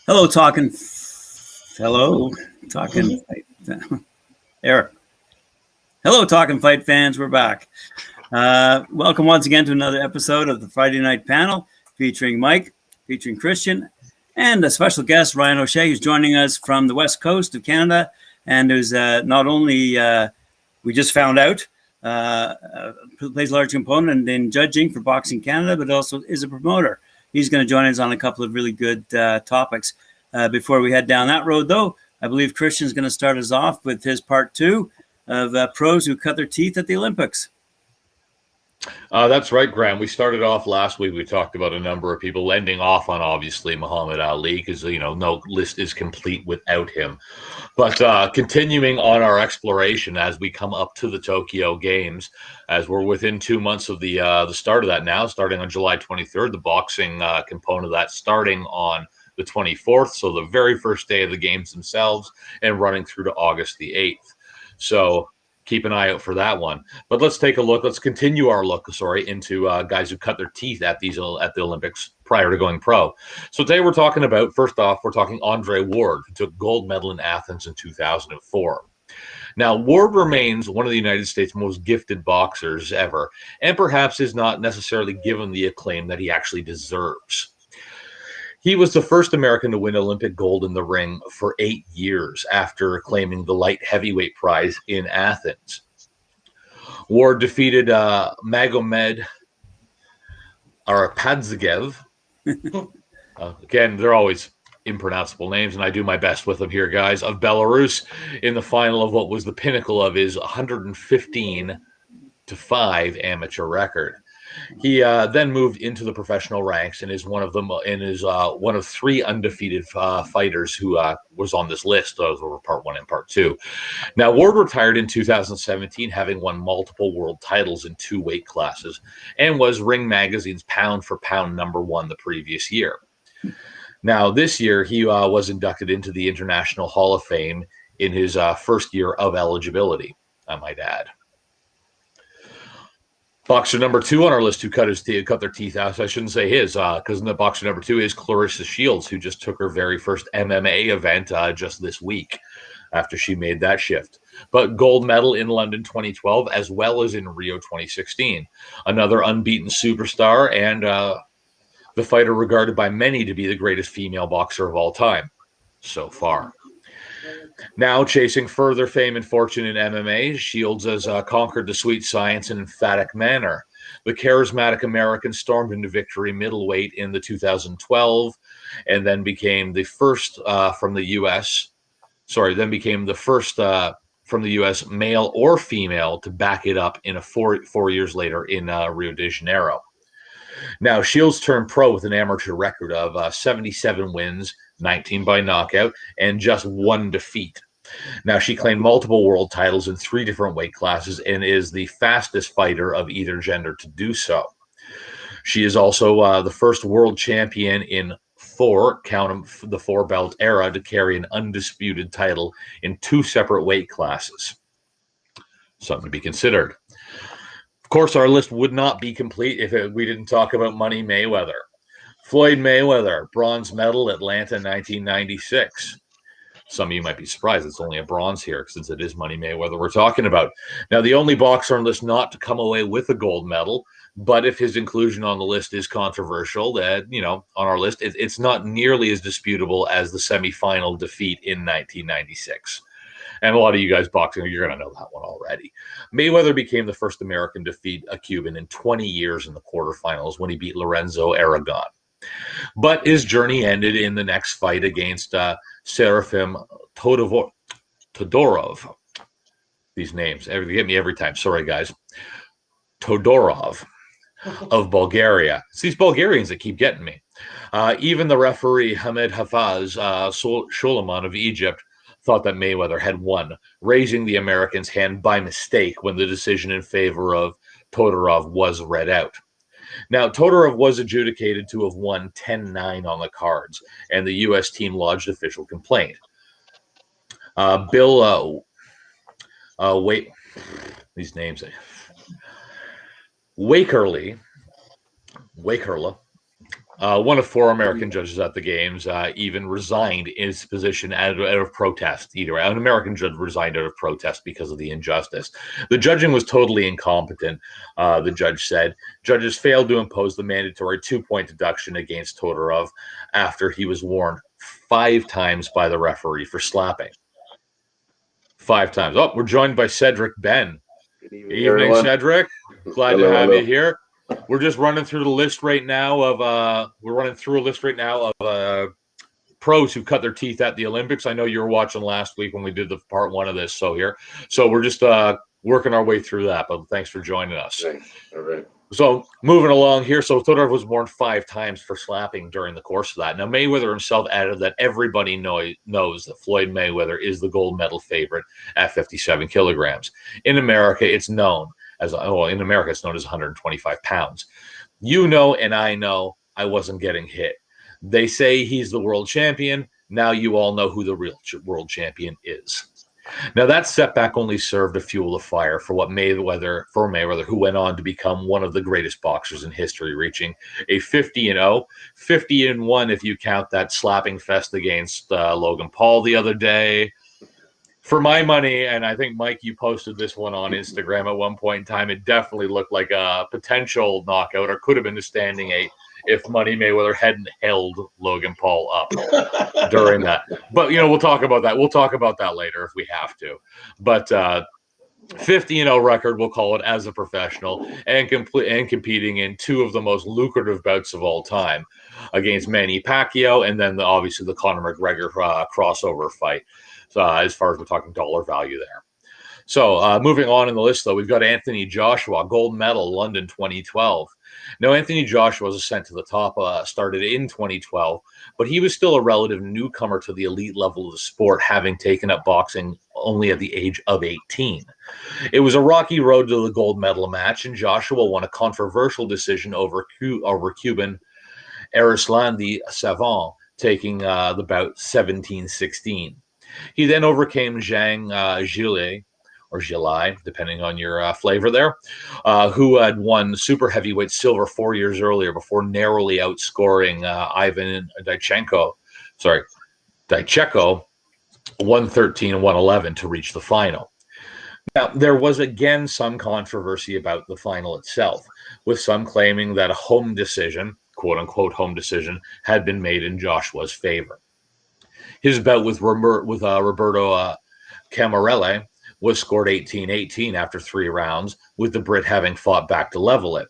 Hello, talking. Hello, talking. Eric. Hello, talking fight fans. We're back. Welcome once again to another episode of the Friday Night Panel featuring Mike, featuring Christian, and a special guest, Ryan O-Shea, who's joining us from the west coast of Canada, and who's not only we just found out plays a large component in judging for Boxing Canada, but also is a promoter. He's going to join us on a couple of really good topics. Before we head down that road, though, I believe Christian's going to start us off with his part two of pros who cut their teeth at the Olympics. That's right, Graham. We started off last week. We talked about a number of people, ending off on obviously Muhammad Ali, because no list is complete without him. But continuing on our exploration as we come up to the Tokyo Games, as we're within 2 months of the start of that now, starting on July 23rd, the boxing component of that starting on the 24th, so the very first day of the games themselves, and running through to August the 8th. So keep an eye out for that one. But let's take a look. Let's continue our look, into guys who cut their teeth at the Olympics prior to going pro. So today we're talking about, first off, we're talking Andre Ward, who took gold medal in Athens in 2004. Now, Ward remains one of the United States' most gifted boxers ever, and perhaps is not necessarily given the acclaim that he actually deserves. He was the first American to win Olympic gold in the ring for 8 years after claiming the light heavyweight prize in Athens. Ward defeated Magomed Arapadzgev. Again, they're always impronounceable names, and I do my best with them here, guys, of Belarus in the final of what was the pinnacle of his 115-5 amateur record. He then moved into the professional ranks and is one of them, and is one of three undefeated fighters who was on this list. Those were part one and part two. Now, Ward retired in 2017, having won multiple world titles in 2 weight classes, and was Ring Magazine's pound for pound #1 the previous year. Now, this year he was inducted into the International Hall of Fame in his first year of eligibility, I might add. Boxer number 2 on our list who cut their teeth out. I shouldn't say his, because the boxer number 2 is Clarissa Shields, who just took her very first MMA event just this week after she made that shift. But gold medal in London 2012, as well as in Rio 2016. Another unbeaten superstar, and the fighter regarded by many to be the greatest female boxer of all time so far. Now, chasing further fame and fortune in MMA, Shields has conquered the sweet science in an emphatic manner. The charismatic American stormed into victory middleweight in the 2012, and then became the first from the U.S. From the U.S. male or female to back it up in 4 years later in Rio de Janeiro. Now, Shields turned pro with an amateur record of 77 wins, 19 by knockout, and just 1 defeat. Now, she claimed multiple world titles in 3 different weight classes and is the fastest fighter of either gender to do so. She is also the first world champion in the 4-belt era to carry an undisputed title in 2 separate weight classes. Something to be considered. Of course, our list would not be complete if we didn't talk about Money Mayweather. Floyd Mayweather, bronze medal, Atlanta 1996. Some of you might be surprised it's only a bronze here, since it is Money Mayweather we're talking about. Now, the only boxer on the list not to come away with a gold medal, but if his inclusion on the list is controversial, that, on our list, it's not nearly as disputable as the semifinal defeat in 1996. And a lot of you guys boxing, you're going to know that one already. Mayweather became the first American to defeat a Cuban in 20 years in the quarterfinals when he beat Lorenzo Aragon. But his journey ended in the next fight against Serafim Todorov. These names, they get me every time. Sorry, guys. Todorov of Bulgaria. It's these Bulgarians that keep getting me. Even the referee Hamed Hafez Shulaman of Egypt thought that Mayweather had won, raising the American's hand by mistake when the decision in favor of Todorov was read out. Now, Todorov was adjudicated to have won 10-9 on the cards, and the U.S. team lodged official complaint. These names. Wakerla One of 4 American judges at the games even resigned his position out of protest. Either way, an American judge resigned out of protest because of the injustice. The judging was totally incompetent, the judge said. Judges failed to impose the mandatory 2-point deduction against Todorov after he was warned 5 times by the referee for slapping. 5 times. Oh, we're joined by Cedric Benn. Good Evening, everyone. Cedric. Glad Hello, to have hello. you here. We're just running through the list right now of pros who cut their teeth at the Olympics. I know you were watching last week when we did the part 1 of this. So we're just working our way through that. But thanks for joining us. Thanks. All right. So moving along here, so Todorov was warned 5 times for slapping during the course of that. Now Mayweather himself added that everybody knows that Floyd Mayweather is the gold medal favorite at 57 kilograms. In America, it's known as 125 pounds. You know, and I know I wasn't getting hit. They say he's the world champion. Now you all know who the real world champion is. Now that setback only served to fuel the fire for Mayweather, who went on to become one of the greatest boxers in history, reaching a 50-0, 50-1 if you count that slapping fest against Logan Paul the other day. For my money, and I think, Mike, you posted this one on Instagram at one point in time, it definitely looked like a potential knockout, or could have been a standing 8 if Money Mayweather hadn't held Logan Paul up during that. But, we'll talk about that. We'll talk about that later if we have to. But 50-0 record, we'll call it, as a professional, and competing in 2 of the most lucrative bouts of all time against Manny Pacquiao, and then obviously the Conor McGregor crossover fight. So as far as we're talking dollar value there. So moving on in the list, though, we've got Anthony Joshua, gold medal, London 2012. Now, Anthony Joshua's ascent to the top started in 2012, but he was still a relative newcomer to the elite level of the sport, having taken up boxing only at the age of 18. It was a rocky road to the gold medal match, and Joshua won a controversial decision over Cuban Erislandy Savant, taking the bout 17-16. He then overcame Zhang Zhilei, or July, depending on your flavor there, who had won super heavyweight silver 4 years earlier before narrowly outscoring Ivan Dichenko 113-111 to reach the final. Now, there was again some controversy about the final itself, with some claiming that a home decision, quote-unquote home decision, had been made in Joshua's favor. His bout with Roberto Camarelle was scored 18-18 after 3 rounds, with the Brit having fought back to level it.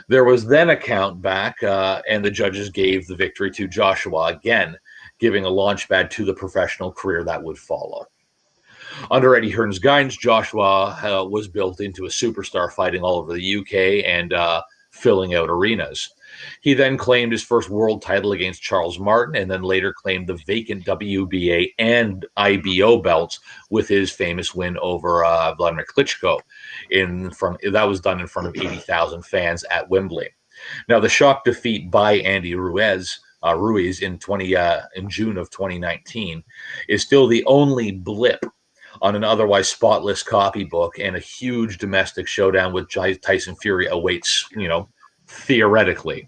There was then a count back, and the judges gave the victory to Joshua again, giving a launchpad to the professional career that would follow. Under Eddie Hearn's guidance, Joshua was built into a superstar, fighting all over the UK and filling out arenas. He then claimed his first world title against Charles Martin, and then later claimed the vacant WBA and IBO belts with his famous win over Vladimir Klitschko. That was done in front of 80,000 fans at Wembley. Now, the shock defeat by Andy Ruiz in June of 2019 is still the only blip on an otherwise spotless copybook, and a huge domestic showdown with Tyson Fury awaits, theoretically.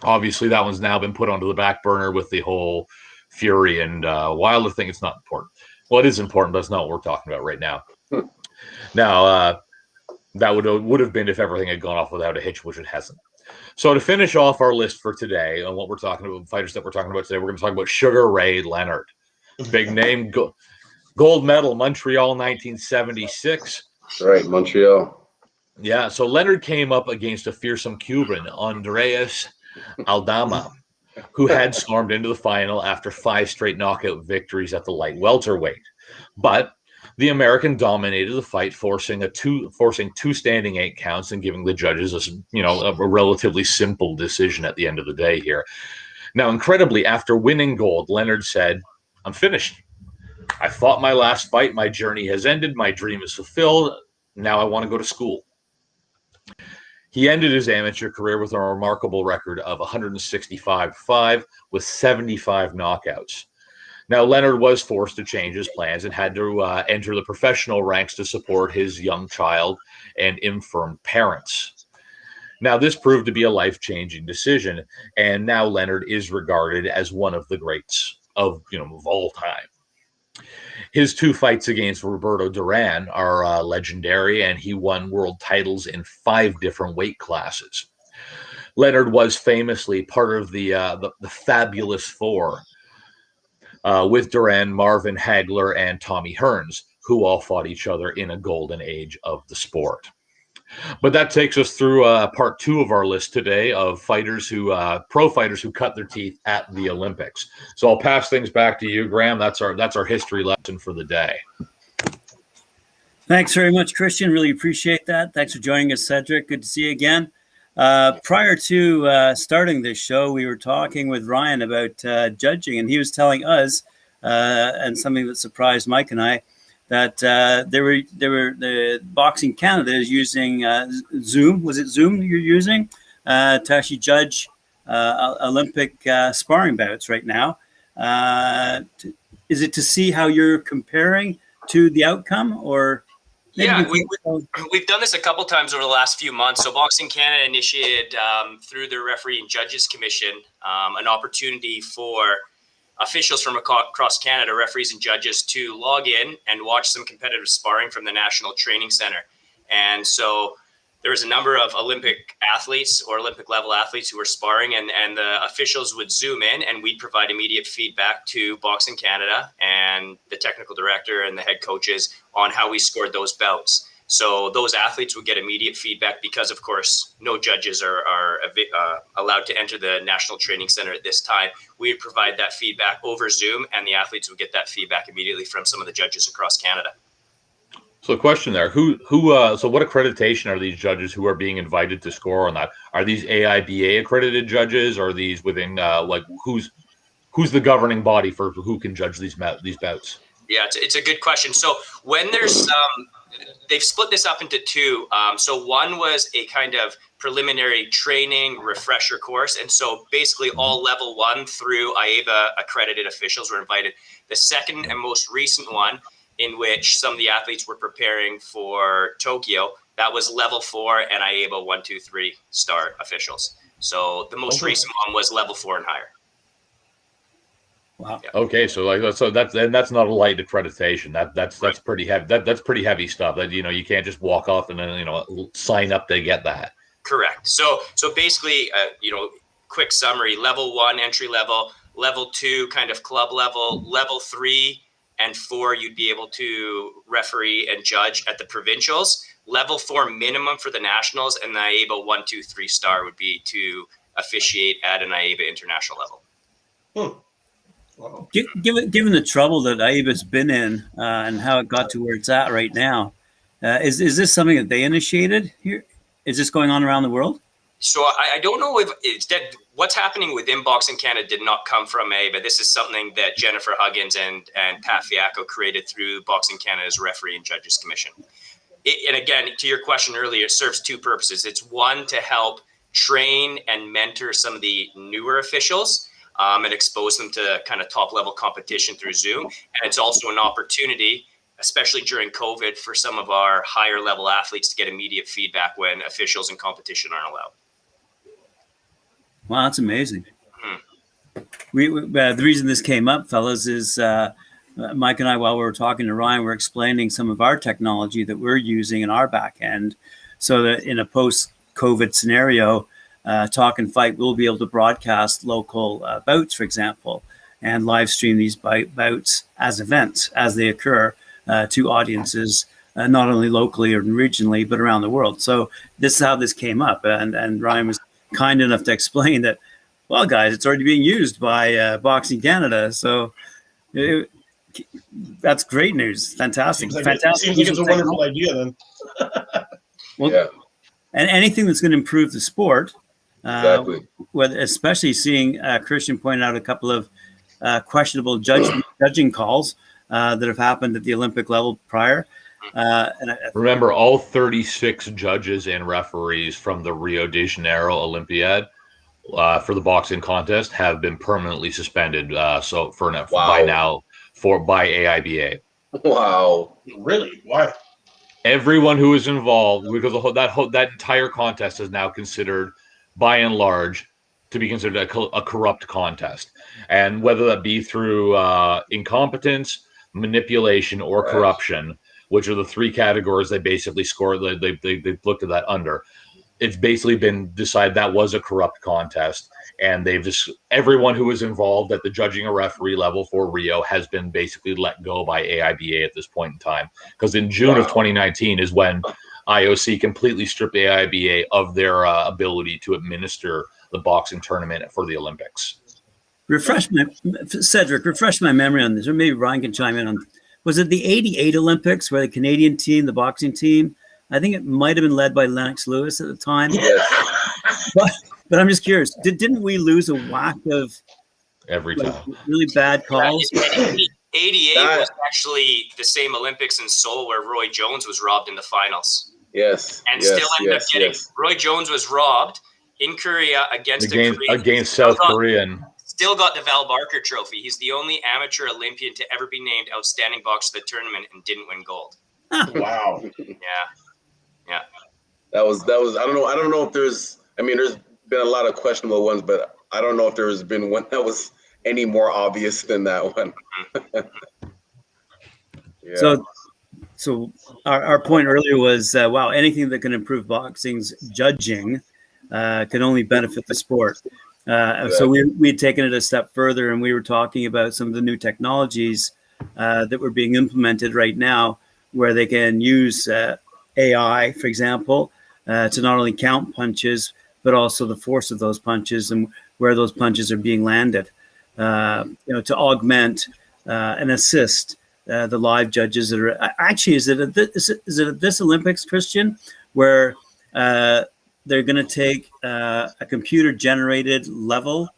Obviously, that one's now been put onto the back burner with the whole Fury and Wilder thing. It's not important. Well, it is important, but it's not what we're talking about right now. Now, that would have been if everything had gone off without a hitch, which it hasn't. So to finish off our list for today, on what we're talking about, fighters that we're talking about today, we're going to talk about Sugar Ray Leonard. Big name, gold medal, Montreal 1976. Right, Montreal. Yeah, so Leonard came up against a fearsome Cuban, Andreas Aldama, who had stormed into the final after 5 straight knockout victories at the light welterweight. But the American dominated the fight, forcing 2 standing 8 counts and giving the judges a relatively simple decision at the end of the day here. Now, incredibly, after winning gold, Leonard said, "I'm finished. I fought my last fight. My journey has ended. My dream is fulfilled. Now I want to go to school." He ended his amateur career with a remarkable record of 165-5 with 75 knockouts. Now, Leonard was forced to change his plans and had to enter the professional ranks to support his young child and infirm parents. Now, this proved to be a life-changing decision, and now Leonard is regarded as one of the greats of all time. His 2 fights against Roberto Duran are legendary, and he won world titles in 5 different weight classes. Leonard was famously part of the Fabulous Four with Duran, Marvin Hagler, and Tommy Hearns, who all fought each other in a golden age of the sport. But that takes us through part 2 of our list today of fighters pro fighters who cut their teeth at the Olympics. So I'll pass things back to you, Graham. That's our history lesson for the day. Thanks very much, Christian. Really appreciate that. Thanks for joining us, Cedric. Good to see you again. Prior to starting this show, we were talking with Ryan about judging, and he was telling us, and something that surprised Mike and I, that the Boxing Canada is using Zoom. Was it Zoom you're using to actually judge Olympic sparring bouts right now? Is it to see how you're comparing to the outcome, or? Yeah, we've done this a couple times over the last few months. So Boxing Canada initiated through their Referee and Judges Commission an opportunity for officials from across Canada, referees and judges, to log in and watch some competitive sparring from the National Training Center. And so there was a number of Olympic athletes or Olympic level athletes who were sparring, and the officials would zoom in and we'd provide immediate feedback to Boxing Canada and the technical director and the head coaches on how we scored those bouts. So those athletes would get immediate feedback because, of course, no judges are allowed to enter the National Training Center at this time. We would provide that feedback over Zoom, and the athletes would get that feedback immediately from some of the judges across Canada. So, question there: so what accreditation are these judges who are being invited to score on that? Are these AIBA accredited judges? Or are these within who's the governing body for who can judge these bouts? Yeah, it's a good question. So when there's they've split this up into 2. So one was a kind of preliminary training refresher course, and so basically all level 1 through IABA accredited officials were invited. The second and most recent one, in which some of the athletes were preparing for Tokyo, that was level 4 and IABA 1, 2, 3 star officials. So the most recent one was level 4 and higher. Wow. Yeah. Okay, so that's not a light accreditation. That's pretty heavy. That's pretty heavy stuff. That you can't just walk off and then sign up to get that. Correct. So basically, quick summary: level 1 entry level, level 2 kind of club level, level 3 and 4 you'd be able to referee and judge at the provincials. Level 4 minimum for the nationals, and the IABA 1, 2, 3 star would be to officiate at an IABA international level. Wow. Given the trouble that AIBA's been in and how it got to where it's at right now, is this something that they initiated here? Is this going on around the world? So I don't know if it's dead. What's happening within Boxing Canada did not come from AIBA. This is something that Jennifer Huggins and Pat Fiacco created through Boxing Canada's Referee and Judges Commission. And again, to your question earlier, it serves 2 purposes. It's one, to help train and mentor some of the newer officials and expose them to kind of top level competition through Zoom. And it's also an opportunity, especially during COVID, for some of our higher level athletes to get immediate feedback when officials in competition aren't allowed. Wow, that's amazing. The reason this came up, fellas, is Mike and I, while we were talking to Ryan, we're explaining some of our technology that we're using in our back end, so that in a post-COVID scenario, Talk and Fight will be able to broadcast local bouts, for example, and live stream these bouts as events as they occur to audiences, not only locally or regionally, but around the world. So this is how this came up. And Ryan was kind enough to explain that, well, guys, it's already being used by Boxing Canada. So that's great news. Fantastic. Seems Fantastic. like it's a wonderful idea then. Well, Yeah, and anything that's going to improve the sport, exactly. especially seeing Christian point out a couple of questionable judging calls that have happened at the Olympic level prior. Remember, all 36 judges and referees from the Rio de Janeiro Olympiad for the boxing contest have been permanently suspended. By AIBA. Wow. Really? Why? Everyone who is involved, because that entire contest is now considered, by and large, to be considered a corrupt contest, and whether that be through incompetence, manipulation, or corruption, which are the three categories they basically score. They looked at that under. It's basically been decided that was a corrupt contest, and they've just everyone who was involved at the judging or referee level for Rio has been basically let go by AIBA at this point in time. Because in June of 2019 is when IOC completely stripped AIBA of their ability to administer the boxing tournament for the Olympics. Cedric, refresh my memory on this, or maybe Ryan can chime in on. Was it the '88 Olympics where the Canadian team, the boxing team, I think it might have been led by Lennox Lewis at the time. Yes. But I'm just curious, didn't we lose a whack of every time really bad calls? 88 was actually the same Olympics in Seoul where Roy Jones was robbed in the finals. Yes. And still ended up getting Roy Jones was robbed in Korea against South Korean. Still got the Val Barker Trophy. He's the only amateur Olympian to ever be named outstanding boxer of the tournament and didn't win gold. Wow. Yeah. That was. I don't know if there's been a lot of questionable ones, but I don't know if there's been one that was any more obvious than that one. Yeah. So our point earlier was, anything that can improve boxing's judging can only benefit the sport. So we had taken it a step further, and we were talking about some of the new technologies that were being implemented right now, where they can use AI, for example, to not only count punches, but also the force of those punches and where those punches are being landed, to augment and assist the live judges that are actually. Is it at this Olympics, Christian, where they're going to take a computer-generated level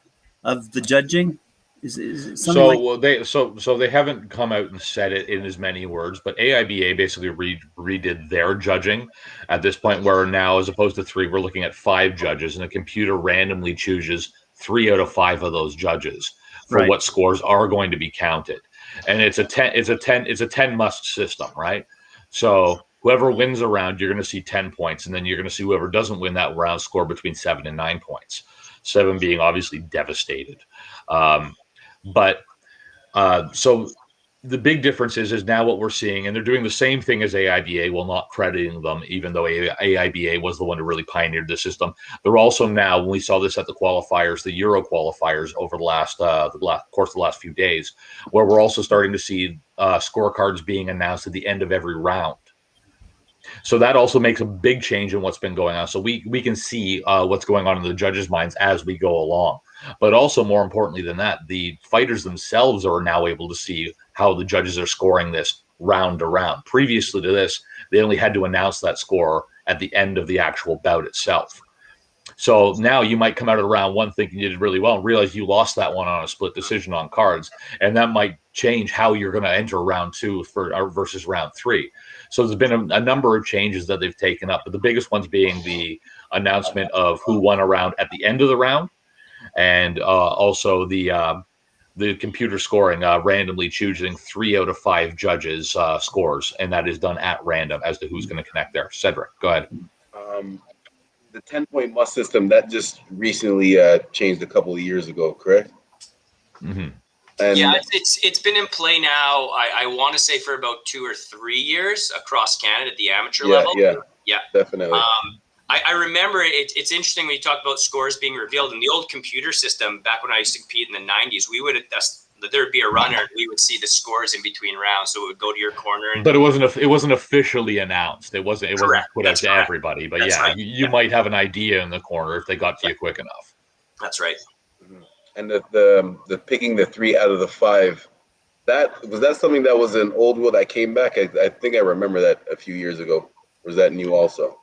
of the judging? Is it so they haven't come out and said it in as many words, but AIBA basically redid their judging at this point, where now, as opposed to 3, we're looking at 5 judges, and the computer randomly chooses 3 out of 5 of those judges for what scores are going to be counted, and it's a 10 must system, right? So whoever wins a round, you're going to see 10 points, and then you're going to see whoever doesn't win that round score between 7 and 9 points. 7 being obviously devastated. So the big difference is now what we're seeing, and they're doing the same thing as AIBA, while not crediting them, even though AIBA was the one who really pioneered the system. They're also now, when we saw this at the qualifiers, the Euro qualifiers over the last few days, where we're also starting to see scorecards being announced at the end of every round. So that also makes a big change in what's been going on. So we can see what's going on in the judges' minds as we go along. But also, more importantly than that, the fighters themselves are now able to see how the judges are scoring this round to round. Previously to this, they only had to announce that score at the end of the actual bout itself. So now you might come out of round 1 thinking you did really well and realize you lost that one on a split decision on cards, and that might change how you're going to enter round 2 versus round 3. So there's been a number of changes that they've taken up, but the biggest ones being the announcement of who won a round at the end of the round, and also the computer scoring, randomly choosing 3 out of 5 judges' scores, and that is done at random as to who's going to connect there. Cedric, go ahead. The 10-point must system that just recently changed a couple of years ago, correct? Mm-hmm. And it's been in play now. I want to say for about 2 or 3 years across Canada at the amateur level. Yeah, definitely. I remember it's interesting when you talk about scores being revealed in the old computer system. Back when I used to compete in the 90s, there'd be a runner and we would see the scores in between rounds, so it would go to your corner. But it wasn't officially announced. It wasn't put out to everybody. But you might have an idea in the corner if they got to you quick enough. That's right. And the picking the 3 out of the 5, that something that was an old rule that came back? I think I remember that a few years ago. Or was that new also?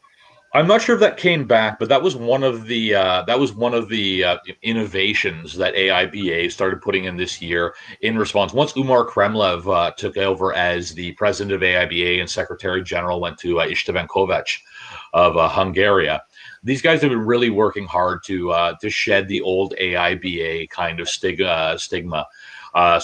I'm not sure if that came back, but that was one of the innovations that AIBA started putting in this year in response. Once Umar Kremlev took over as the president of AIBA and Secretary General went to Istvan Kovacs of Hungary, these guys have been really working hard to shed the old AIBA kind of stigma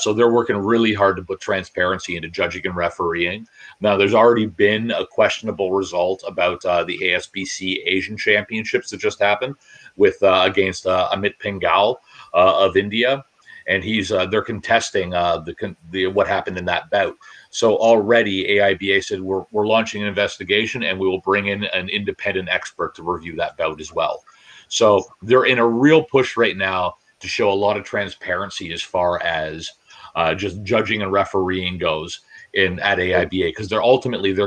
So they're working really hard to put transparency into judging and refereeing. Now, there's already been a questionable result about the ASBC Asian Championships that just happened with against Amit Pingal of India, and they're contesting the what happened in that bout. So already AIBA said we're launching an investigation, and we will bring in an independent expert to review that bout as well. So they're in a real push right now to show a lot of transparency as far as just judging and refereeing goes at AIBA, because their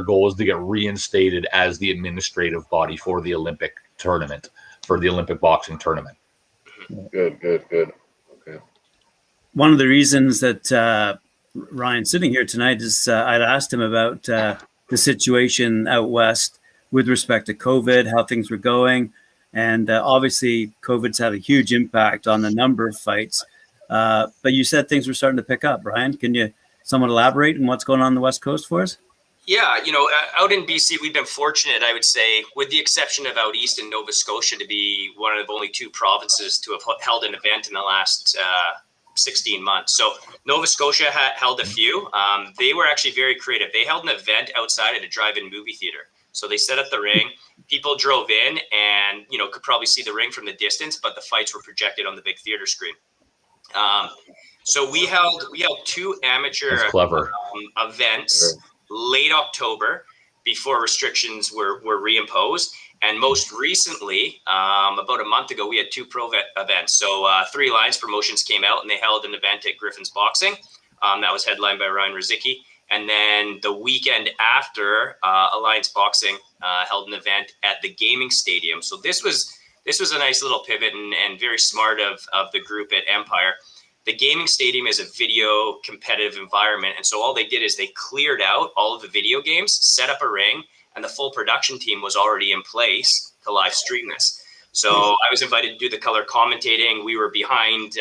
goal is to get reinstated as the administrative body for the Olympic tournament, for the Olympic boxing tournament. Good. Okay. One of the reasons that Ryan's sitting here tonight is I'd asked him about the situation out west with respect to COVID, how things were going. And obviously, COVID's had a huge impact on the number of fights. But you said things were starting to pick up. Ryan, can you somewhat elaborate on what's going on the West Coast for us? Yeah, out in BC, we've been fortunate, I would say, with the exception of out east in Nova Scotia, to be one of only two provinces to have held an event in the last 16 months. So Nova Scotia held a few. They were actually very creative. They held an event outside at a drive-in movie theater. So they set up the ring. People drove in and, could probably see the ring from the distance, but the fights were projected on the big theater screen. So we held two amateur events late October before restrictions were reimposed. And most recently, about a month ago, we had two pro events. So Three Lions Promotions came out and they held an event at Griffin's Boxing. That was headlined by Ryan Rizicki. And then the weekend after, Alliance Boxing held an event at the gaming stadium. So this was a nice little pivot and very smart of the group at Empire. The gaming stadium is a video competitive environment. And so all they did is they cleared out all of the video games, set up a ring, and the full production team was already in place to live stream this. So I was invited to do the color commentating. We were behind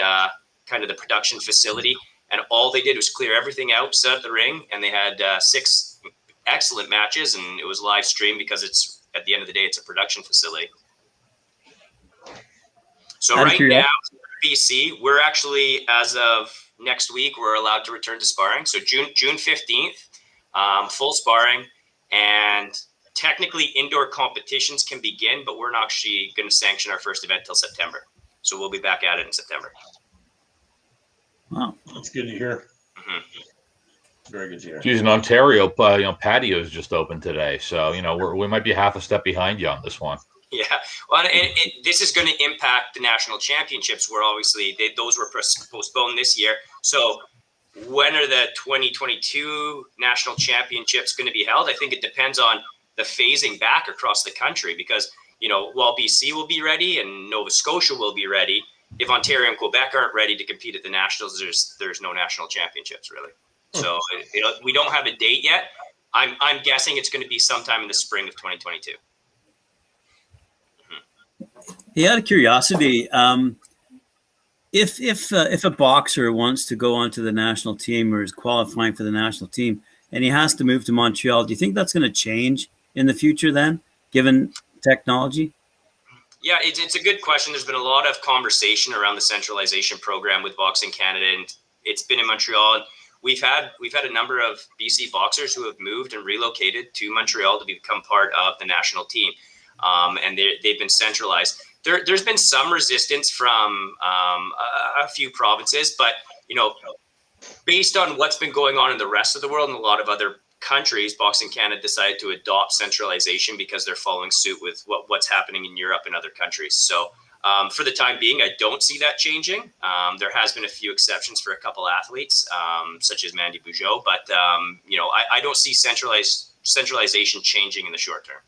kind of the production facility. And all they did was clear everything out, set up the ring, and they had 6 excellent matches, and it was live streamed because it's, at the end of the day, it's a production facility. So right now, BC, we're actually, as of next week, we're allowed to return to sparring. So June 15th, full sparring, and technically indoor competitions can begin, but we're not actually going to sanction our first event till September. So we'll be back at it in September. Wow, that's good to hear. Mm-hmm. Very good to hear. Geez, in Ontario, patios just opened today, so we might be half a step behind you on this one. Yeah, well, this is going to impact the national championships, where obviously those were postponed this year. So when are the 2022 national championships going to be held? I think it depends on the phasing back across the country, because while BC will be ready and Nova Scotia will be ready, if Ontario and Quebec aren't ready to compete at the nationals, there's no national championships really. So we don't have a date yet. I'm guessing it's going to be sometime in the spring of 2022. Yeah, out of curiosity, if a boxer wants to go onto the national team or is qualifying for the national team and he has to move to Montreal, do you think that's going to change in the future then, given technology? Yeah, it's a good question. There's been a lot of conversation around the centralization program with Boxing Canada, and it's been in Montreal. And we've had a number of BC boxers who have moved and relocated to Montreal to become part of the national team, and they've been centralized. There's been some resistance from a few provinces, but based on what's been going on in the rest of the world and a lot of other countries, Boxing Canada decided to adopt centralization because they're following suit with what's happening in Europe and other countries. So for the time being, I don't see that changing. There has been a few exceptions for a couple athletes, such as Mandy Bugeaud, but I don't see centralization changing in the short term.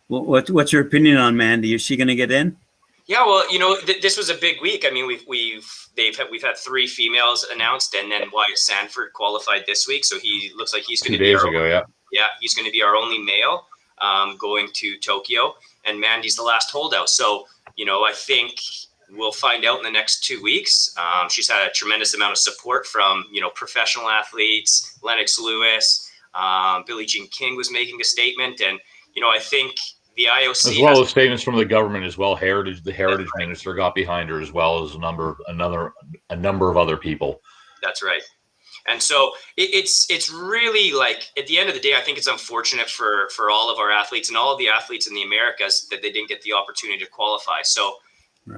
Well, what's your opinion on Mandy? Is she going to get in? Yeah, well, this was a big week. I mean, we've had 3 females announced, and then Wyatt Sanford qualified this week, so he looks like he's going to be he's going to be our only male going to Tokyo, and Mandy's the last holdout. So I think we'll find out in the next 2 weeks. She's had a tremendous amount of support from professional athletes. Lennox Lewis, Billie Jean King was making a statement, and I think the IOC as well as statements from the government as well. The heritage minister got behind her, as well as a number of other people. That's right. And so it's really like, at the end of the day, I think it's unfortunate for all of our athletes and all of the athletes in the Americas that they didn't get the opportunity to qualify. So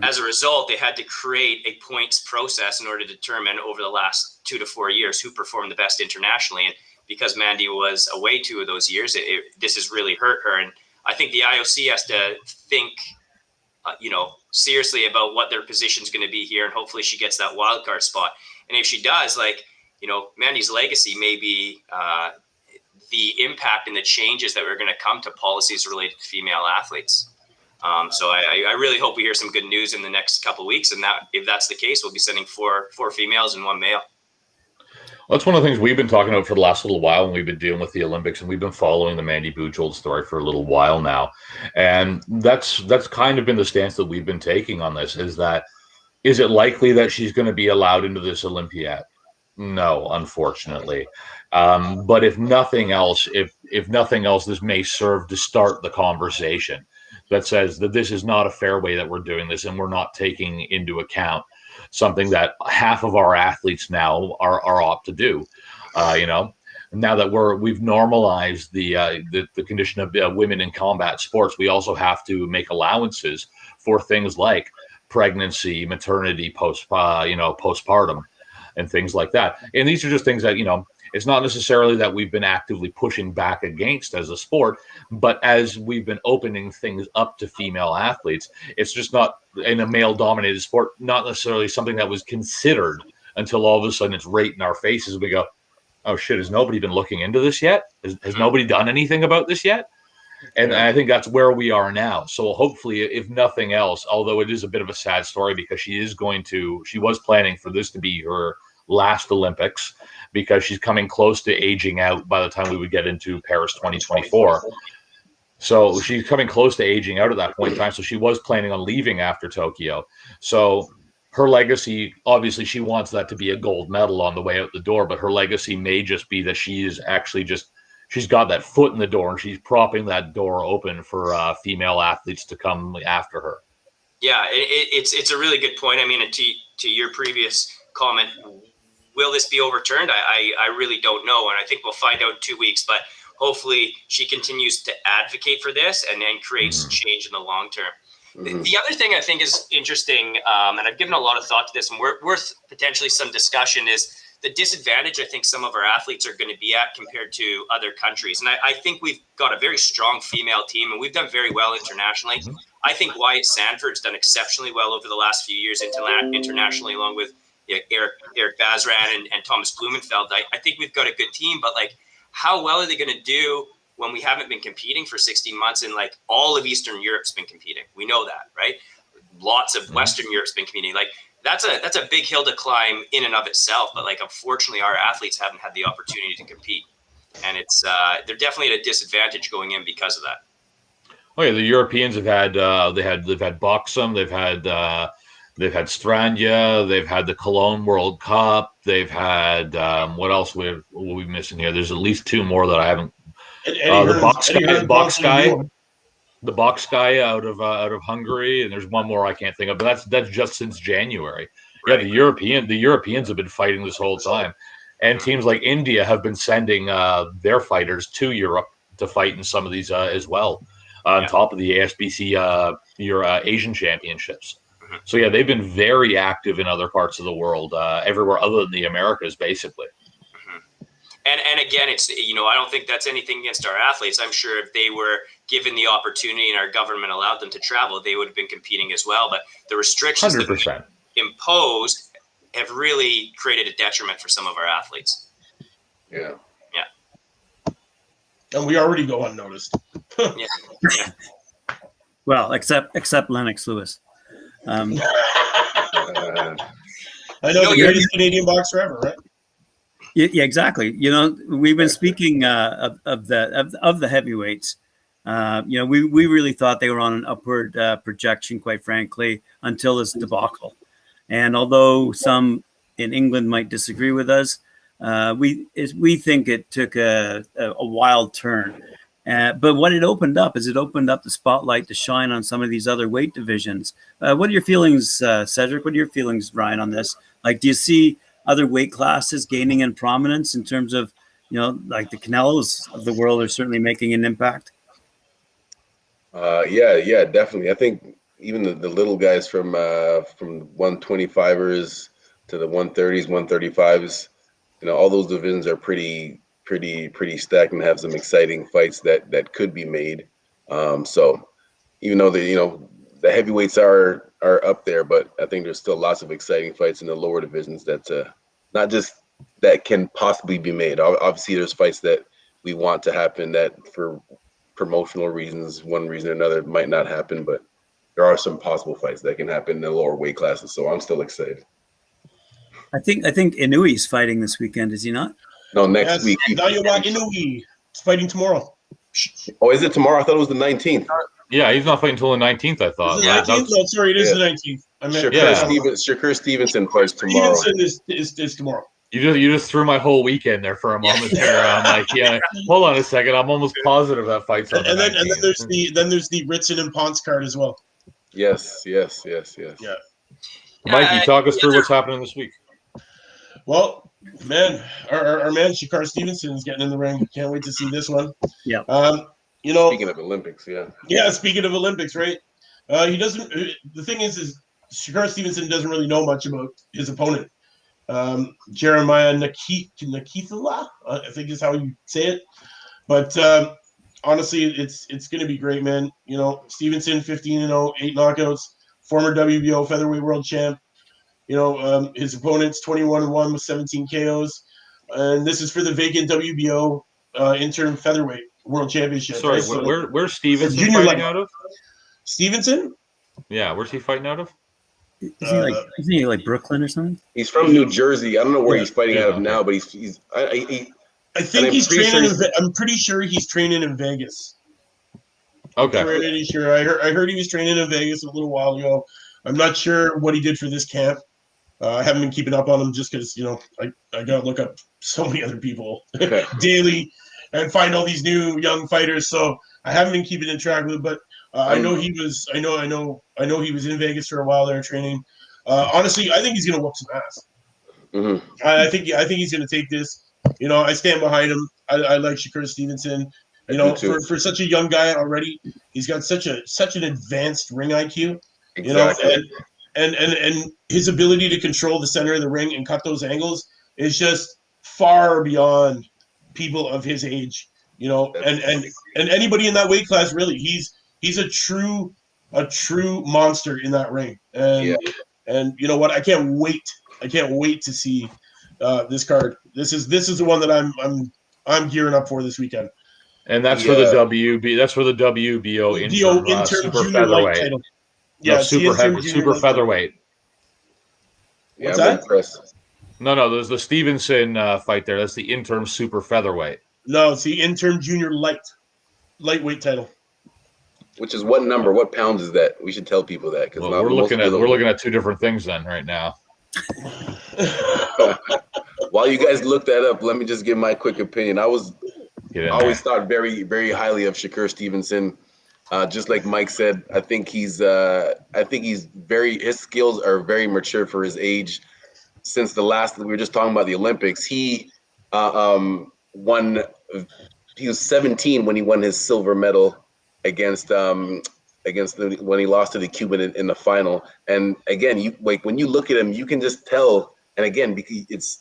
as a result, they had to create a points process in order to determine over the last 2 to 4 years who performed the best internationally. And because Mandy was away 2 of those years, this has really hurt her. And I think the IOC has to think, seriously about what their position is going to be here. And hopefully she gets that wild card spot. And if she does, Mandy's legacy may be the impact and the changes that are going to come to policies related to female athletes. So I really hope we hear some good news in the next couple of weeks. And that, if that's the case, we'll be sending four females and 1 male. Well, that's one of the things we've been talking about for the last little while, and we've been dealing with the Olympics, and we've been following the Mandy Buchholz story for a little while now. And that's kind of been the stance that we've been taking on this, is it likely that she's going to be allowed into this Olympiad? No, unfortunately. But if nothing else, this may serve to start the conversation that says that this is not a fair way that we're doing this, and we're not taking into account something that half of our athletes now are opt to do. Now that we've normalized the condition of women in combat sports, we also have to make allowances for things like pregnancy, maternity, postpartum, and things like that. And these are just things that, it's not necessarily that we've been actively pushing back against as a sport, but as we've been opening things up to female athletes, it's just not, in a male-dominated sport, not necessarily something that was considered until all of a sudden it's right in our faces. We go, oh shit, has nobody been looking into this yet? Has nobody done anything about this yet? And I think that's where we are now. So hopefully, if nothing else, although it is a bit of a sad story because she was planning for this to be her last Olympics, because she's coming close to aging out by the time we would get into Paris 2024. So she's coming close to aging out at that point in time. So she was planning on leaving after Tokyo. So her legacy, obviously she wants that to be a gold medal on the way out the door, but her legacy may just be that she is actually she's got that foot in the door, and she's propping that door open for female athletes to come after her. Yeah, it's a really good point. I mean, to your previous comment, will this be overturned? I really don't know, and I think we'll find out in 2 weeks. But hopefully, she continues to advocate for this and then creates change in the long term. The other thing I think is interesting, and I've given a lot of thought to this, and worth potentially some discussion, is the disadvantage I think some of our athletes are going to be at compared to other countries. And I think we've got a very strong female team, and we've done very well internationally. I think Wyatt Sanford's done exceptionally well over the last few years internationally, along with Eric Bazran and Thomas Blumenfeld. I think we've got a good team, but how well are they going to do when we haven't been competing for 16 months and all of Eastern Europe's been competing? We know that, right? Lots of Western Europe's been competing. That's a big hill to climb in and of itself. But unfortunately, our athletes haven't had the opportunity to compete, and they're definitely at a disadvantage going in because of that. Oh yeah, the Europeans have had they've had Boxum, they've had Strandia, they've had the Cologne World Cup, they've had what else we're missing here? There's at least 2 more that I haven't. The box guy out of Hungary, and there's one more I can't think of, but that's just since January. Right. Yeah, the Europeans have been fighting this whole time, and teams like India have been sending their fighters to Europe to fight in some of these as well, on top of the ASBC Asian Championships. So yeah, they've been very active in other parts of the world, everywhere other than the Americas, basically. And again, it's I don't think that's anything against our athletes. I'm sure if they were given the opportunity and our government allowed them to travel, they would have been competing as well. But the restrictions 100%. that imposed have really created a detriment for some of our athletes. Yeah. And we already go unnoticed. Yeah. Well, except Lennox Lewis. I know the greatest Canadian boxer ever, right? Yeah, exactly. We've been speaking of the heavyweights. We really thought they were on an upward projection, quite frankly, until this debacle. And although some in England might disagree with us, we think it took a wild turn. But what it opened up is it opened up the spotlight to shine on some of these other weight divisions. What are your feelings, Cedric? What are your feelings, Ryan, on this? Like, do you see other weight classes gaining in prominence in terms of, like the Canelos of the world are certainly making an impact? Yeah, definitely. I think even the little guys from 125ers to the 130s, 135s, all those divisions are pretty stacked and have some exciting fights that could be made. So even though the heavyweights are up there, but I think there's still lots of exciting fights in the lower divisions that not just that can possibly be made. Obviously, there's fights that we want to happen that for promotional reasons, one reason or another, might not happen, but there are some possible fights that can happen in the lower weight classes. So I'm still excited. I think Inouye's fighting this weekend, is he not? No, next week. Naoya Inoue is fighting tomorrow. Oh, is it tomorrow? I thought it was the 19th. Yeah, he's not fighting until the 19th, I thought. Is it the 19th? No, sorry, it is the 19th. I meant Shakur Stevenson fights tomorrow. Stevenson is tomorrow. You just threw my whole weekend there for a moment there. I'm like, yeah, hold on a second. I'm almost positive that fight's on. And then there's the Ritson and Ponce card as well. Yes. Yeah. Mikey, talk us through what's happening this week. Well, man, our man Shakur Stevenson is getting in the ring. Can't wait to see this one. Yeah. Speaking of Olympics, yeah. Yeah, speaking of Olympics, right? He doesn't. The thing is Shakur Stevenson doesn't really know much about his opponent. Jeremiah Nakithala, I think is how you say it. But honestly, it's going to be great, man. Stevenson 15-0, 8 knockouts, former WBO featherweight world champ. His opponent's 21-1 with 17 KOs, and this is for the vacant WBO interim featherweight world championship. Sorry, right? where's Stevenson fighting out of? Stevenson? Yeah, where's he fighting out of? Isn't he like Brooklyn or something? He's from New Jersey. I don't know where he's fighting out of now, but he's. I think he's training. I'm pretty sure he's training in Vegas. Okay. I'm pretty sure. I heard he was training in Vegas a little while ago. I'm not sure what he did for this camp. I haven't been keeping up on him just because I gotta look up so many other people daily and find all these new young fighters. So I haven't been keeping in track with it, but I know he was. I know he was in Vegas for a while there training. Honestly, I think he's gonna whoop some ass. Mm-hmm. I think he's gonna take this. I stand behind him. I like Shakur Stevenson. For such a young guy already, he's got such an advanced ring IQ. Exactly. And his ability to control the center of the ring and cut those angles is just far beyond people of his age. And anybody in that weight class, really, he's a true monster in that ring. And you know what? I can't wait to see this card. This is the one that I'm gearing up for this weekend. And that's for the WB. That's for the WBO interim super featherweight title. Yeah, super featherweight. What's that? No, there's the Stevenson fight there. That's the interim super featherweight. No, it's the interim junior lightweight title. Which is what number? What pounds is that? We should tell people that because we're looking at two different things then right now. While you guys look that up, let me just give my quick opinion. I always thought very, very highly of Shakur Stevenson. Just like Mike said, I think his skills are very mature for his age. Since we were just talking about the Olympics, he won. He was 17 when he won his silver medal against when he lost to the Cuban in the final. And again, when you look at him, you can just tell. And again, because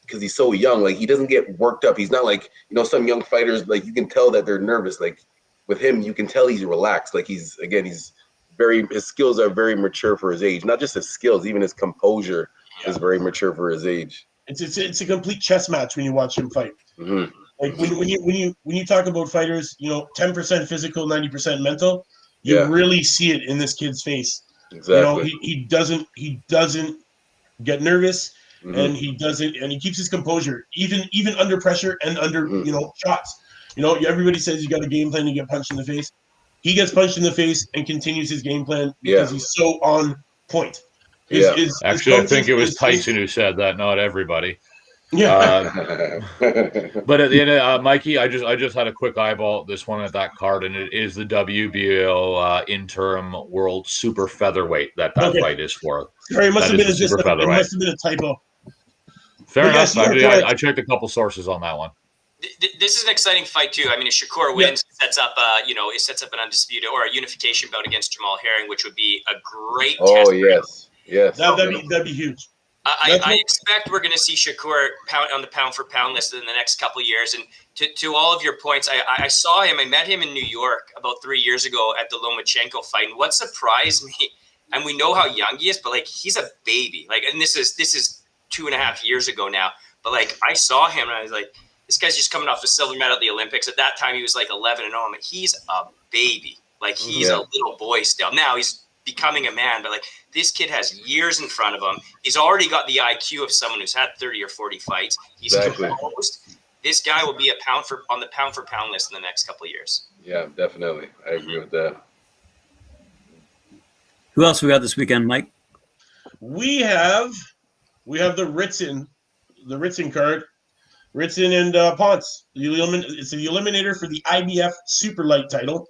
he's so young, like he doesn't get worked up. He's not like some young fighters. Like you can tell that they're nervous. Like with him, you can tell he's relaxed. Like his skills are very mature for his age. Not just his skills, even his composure is very mature for his age. It's a complete chess match when you watch him fight. Mm-hmm. Like when you talk about fighters, 10% physical, 90% mental. You really see it in this kid's face. Exactly. He doesn't get nervous, mm-hmm. and he keeps his composure even under pressure and under shots. Everybody says you got a game plan to get punched in the face. He gets punched in the face and continues his game plan because he's so on point. Actually, I think it was Tyson who said that, not everybody. Yeah. But at the end, Mikey, I just had a quick eyeball this one at that card, and it is the WBO interim world super featherweight that Okay. fight is for. Sorry, it must have That been is the super it featherweight. must have been a typo. Fair But yes, enough. you are correct. I checked a couple sources on that one. This is an exciting fight too. I mean, if Shakur wins, it sets up an undisputed or a unification bout against Jamal Herring, which would be a great test. Oh yes, yes. That'd be huge. I expect we're going to see Shakur on the pound for pound list in the next couple of years. And to all of your points, I saw him. I met him in New York about 3 years ago at the Lomachenko fight. And what surprised me, and we know how young he is, but like he's a baby. Like, and this is 2.5 years ago now. But like I saw him and I was like, this guy's just coming off the silver medal at the Olympics. At that time, he was like 11-0. I mean, he's a baby. Like he's a little boy still. Now he's becoming a man, but like this kid has years in front of him. He's already got the IQ of someone who's had 30 or 40 fights. He's composed. This guy will be on the pound for pound list in the next couple of years. Yeah, definitely. I agree with that. Who else we got this weekend, Mike? We have the Ritson card. Ritson and Ponce. It's the eliminator for the IBF super light title.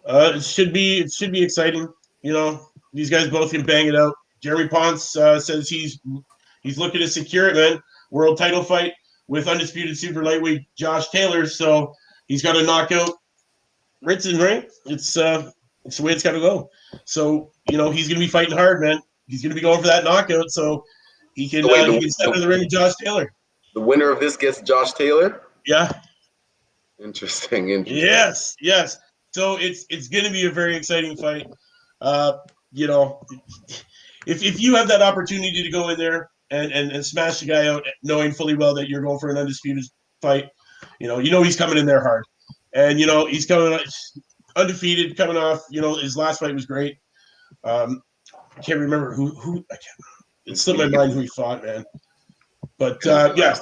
It should be exciting. You know, these guys both can bang it out. Jeremy Ponce says he's looking to secure it, man. World title fight with undisputed super lightweight Josh Taylor. So he's got to knock out Ritson, right? It's the way it's got to go. So you know he's gonna be fighting hard, man. He's gonna be going for that knockout, so he can step in the ring with Josh Taylor. The winner of this gets Josh Taylor. Yeah. Interesting. Yes. So it's going to be a very exciting fight. You know, if you have that opportunity to go in there and smash the guy out, knowing fully well that you're going for an undisputed fight, you know he's coming in there hard, and you know he's coming undefeated, coming off. You know his last fight was great. I can't remember who. It slipped my mind who he fought, man. But yeah,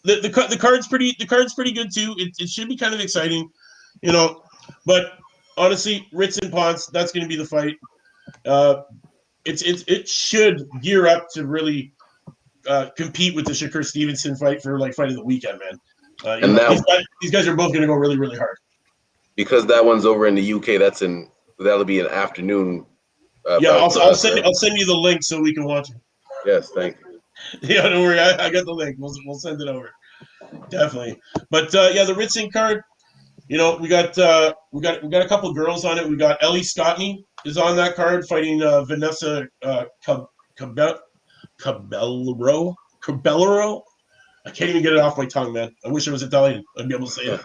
the card's pretty good too. It should be kind of exciting, you know. But honestly, Ritson Ponce, that's going to be the fight. It should gear up to really compete with the Shakur Stevenson fight for like fight of the weekend, man. These guys are both going to go really, really hard. Because that one's over in the UK. That'll be an afternoon. Yeah, I'll send you the link so we can watch it. Yes, thank you. Yeah, don't worry. I got the link. We'll send it over. Definitely. But yeah, the Ritson card. You know, we got a couple of girls on it. We got Ellie Scottney is on that card fighting Vanessa Caballero. I can't even get it off my tongue, man. I wish it was Italian. I'd be able to say it.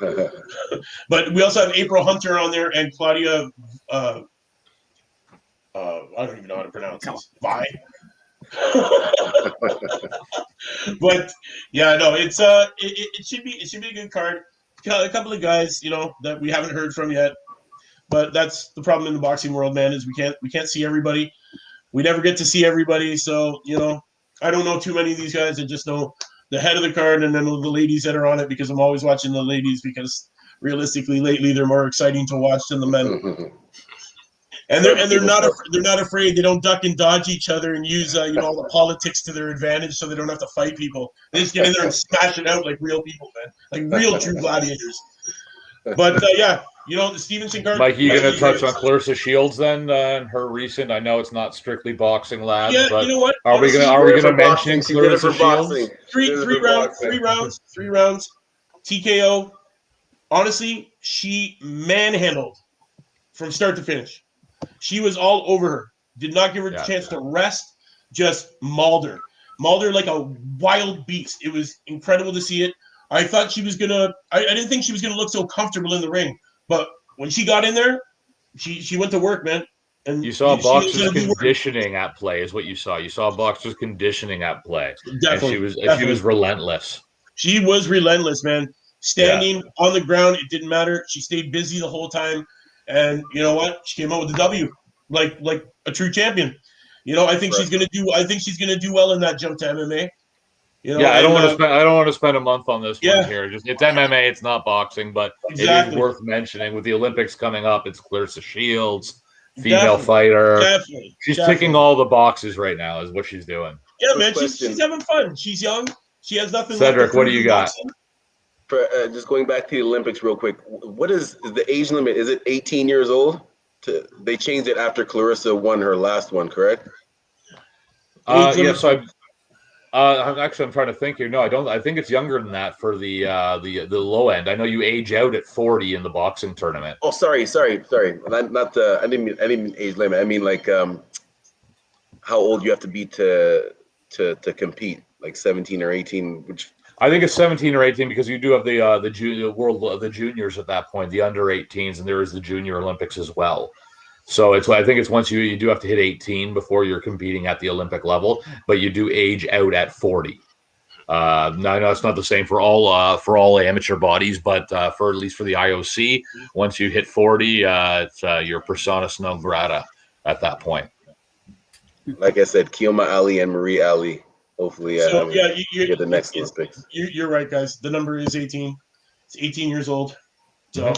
But we also have April Hunter on there and Claudia. I don't even know how to pronounce this. Vi. But yeah, no, it should be a good card. A couple of guys, you know, that we haven't heard from yet. But that's the problem in the boxing world, man, is we can't see everybody. We never get to see everybody. So, you know, I don't know too many of these guys. I just know the head of the card and then the ladies that are on it because I'm always watching the ladies because realistically lately they're more exciting to watch than the men. And they're not afraid. They don't duck and dodge each other and use all the politics to their advantage, so they don't have to fight people. They just get in there and smash it out like real people, man, like real true gladiators. But yeah, you know the Stevenson card. Mike, you going to touch on Clarissa Shields then? And her recent. I know it's not strictly boxing, lads. Yeah, but you know what? Are we going to mention Clarissa Shields? Three rounds. TKO. Honestly, she manhandled from start to finish. She was all over her. Did not give her a chance to rest. Just mauled her like a wild beast. It was incredible to see it. I thought she was gonna. I didn't think she was gonna look so comfortable in the ring, but when she got in there, she went to work, man. And you saw boxers conditioning at play, is what you saw. You saw boxers conditioning at play. Definitely, and she was relentless. She was relentless, man. Standing on the ground, it didn't matter. She stayed busy the whole time. And you know what? She came out with the W, like a true champion. You know, I think she's gonna do well in that jump to MMA. You know, yeah, I don't want to spend a month on this one here. It's MMA, it's not boxing, but it is worth mentioning. With the Olympics coming up, it's Clarissa Shields, female fighter. Definitely. She's ticking all the boxes right now, is what she's doing. Yeah, man, she's having fun. She's young. She has nothing Cedric, left to what do prove you in got? boxing. For, just going back to the Olympics real quick, what is the age limit? Is it 18 years old? They changed it after Clarissa won her last one, correct? Yeah, so I'm trying to think here. No, I don't. I think it's younger than that for the low end. I know you age out at 40 in the boxing tournament. Oh, sorry. Not I didn't mean age limit. I mean like how old you have to be to compete, like 17 or 18, which I think it's 17 or 18 because you do have the juniors at that point, the under 18s, and there is the Junior Olympics as well. So I think it's once you do have to hit 18 before you're competing at the Olympic level, but you do age out at 40. No, it's not the same for all amateur bodies, but for at least for the IOC, once you hit 40, it's your persona non grata at that point. like I said, Kioma Ali and Marie Ali. Hopefully, you get the next Olympics. You're right, guys. The number is 18. It's 18 years old. So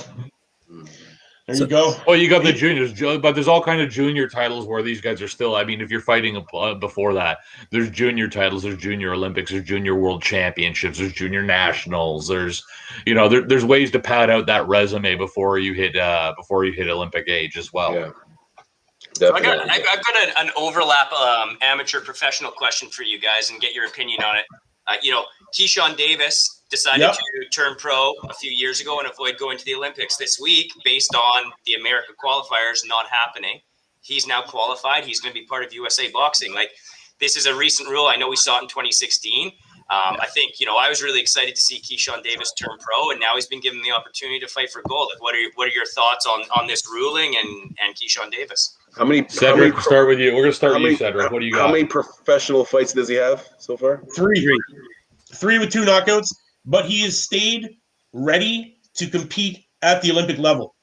there you go. Oh, you got the juniors, but there's all kind of junior titles where these guys are still. I mean, if you're fighting before that, there's junior titles, there's junior Olympics, there's junior world championships, there's junior nationals. There's, there's ways to pad out that resume before you hit Olympic age as well. Yeah. So I've got an overlap amateur professional question for you guys and get your opinion on it. Keyshawn Davis decided to turn pro a few years ago and avoid going to the Olympics this week based on the America qualifiers not happening. He's now qualified. He's going to be part of USA Boxing. Like, this is a recent rule. I know we saw it in 2016. I think, I was really excited to see Keyshawn Davis turn pro, and now he's been given the opportunity to fight for gold. Like, what are your thoughts on this ruling and Keyshawn Davis? Cedric, start with you. We're going to start with you, Cedric. What do you got? How many professional fights does he have so far? Three with 2 knockouts, but he has stayed ready to compete at the Olympic level.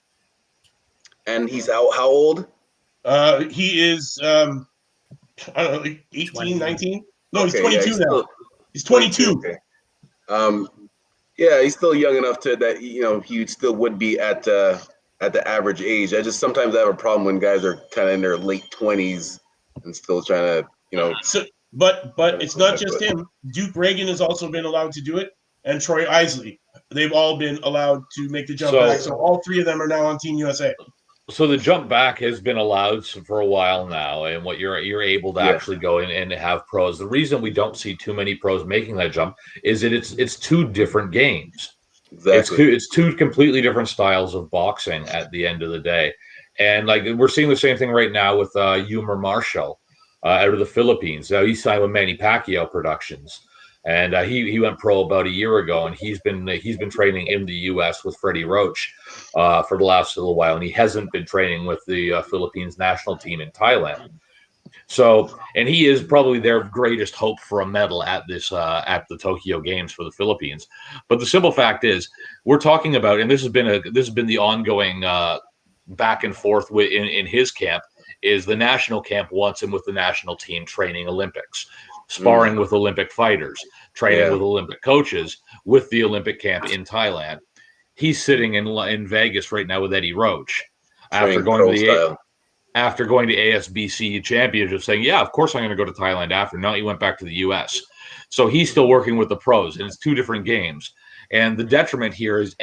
And he's how old? He is, I don't know, like 18, 19? No, he's 22 now. He's 22. Okay. He's still young enough that he still would be at the average age. I just sometimes have a problem when guys are kind of in their late 20s and still trying to, So, but it's not just him. Duke Reagan has also been allowed to do it, and Troy Isley. They've all been allowed to make the jump back. So all 3 of them are now on Team USA. So the jump back has been allowed for a while now, and what you're able to actually go in and have pros. The reason we don't see too many pros making that jump is that it's 2 different games. Exactly. It's two completely different styles of boxing at the end of the day. And like we're seeing the same thing right now with Yumar Marshall out of the Philippines. He signed with Manny Pacquiao Productions, and he went pro about a year ago, and he's been training in the U.S. with Freddie Roach for the last little while, and he hasn't been training with the Philippines national team in Thailand. So, and he is probably their greatest hope for a medal at the Tokyo Games for the Philippines. But the simple fact is, we're talking about, and this has been the ongoing back and forth in his camp, is the national camp wants him with the national team training Olympics, sparring with Olympic fighters, training with Olympic coaches, with the Olympic camp in Thailand. He's sitting in Vegas right now with Eddie Roach after going to ASBC championship, saying, yeah, of course I'm going to go to Thailand after. Now he went back to the U.S. So he's still working with the pros, and it's 2 different games. And the detriment here is,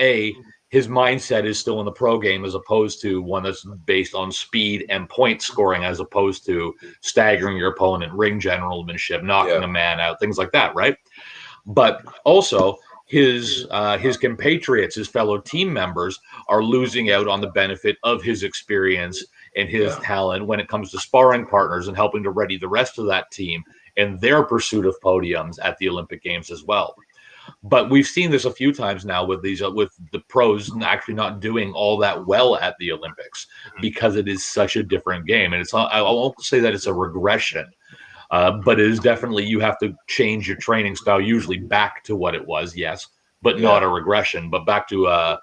his mindset is still in the pro game as opposed to one that's based on speed and point scoring, as opposed to staggering your opponent, ring generalmanship, knocking a man out, things like that, right? But also his compatriots, his fellow team members, are losing out on the benefit of his experience and his talent when it comes to sparring partners and helping to ready the rest of that team in their pursuit of podiums at the Olympic Games as well. But we've seen this a few times now with the pros actually not doing all that well at the Olympics because it is such a different game. And I won't say that it's a regression, but it is definitely, you have to change your training style, usually back to what it was, yes, but not a regression, but back to a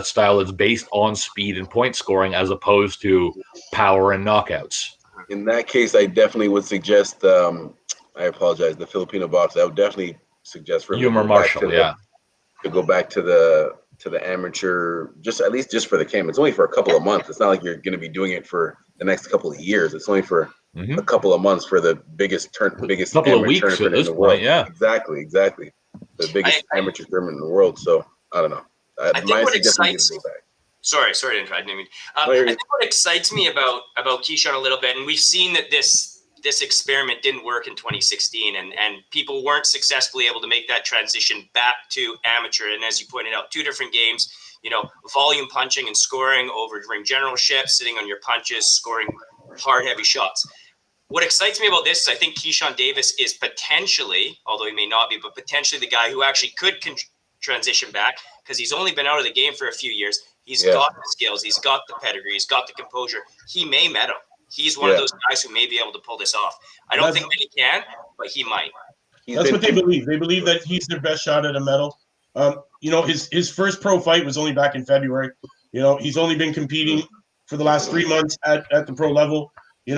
style that's based on speed and point scoring as opposed to power and knockouts. In that case, I definitely would suggest, I apologize, the Filipino box. I would definitely suggest for Yumar Marshall, to go back to the amateur, at least for the camp. It's only for a couple of months. It's not like you're going to be doing it for the next couple of years. It's only for a couple of months for the biggest couple amateur of weeks tournament at this in the world. point, yeah. Exactly. The biggest amateur tournament in the world. So I don't know. I think what excites. Go back. Sorry to interrupt. I didn't mean. I think what excites me about Keyshawn a little bit, and we've seen that this experiment didn't work in 2016, and people weren't successfully able to make that transition back to amateur. And as you pointed out, 2 different games. Volume punching and scoring over ring generalship, sitting on your punches, scoring hard, heavy shots. What excites me about this is I think Keyshawn Davis is potentially, although he may not be, but potentially the guy who actually could transition back, because he's only been out of the game for a few years. He's got the skills. He's got the pedigree. He's got the composure. He may medal. He's one of those guys who may be able to pull this off. I don't think that he can, but he might. That's what they believe. They believe that he's their best shot at a medal. His first pro fight was only back in February. He's only been competing for the last 3 months at the pro level. At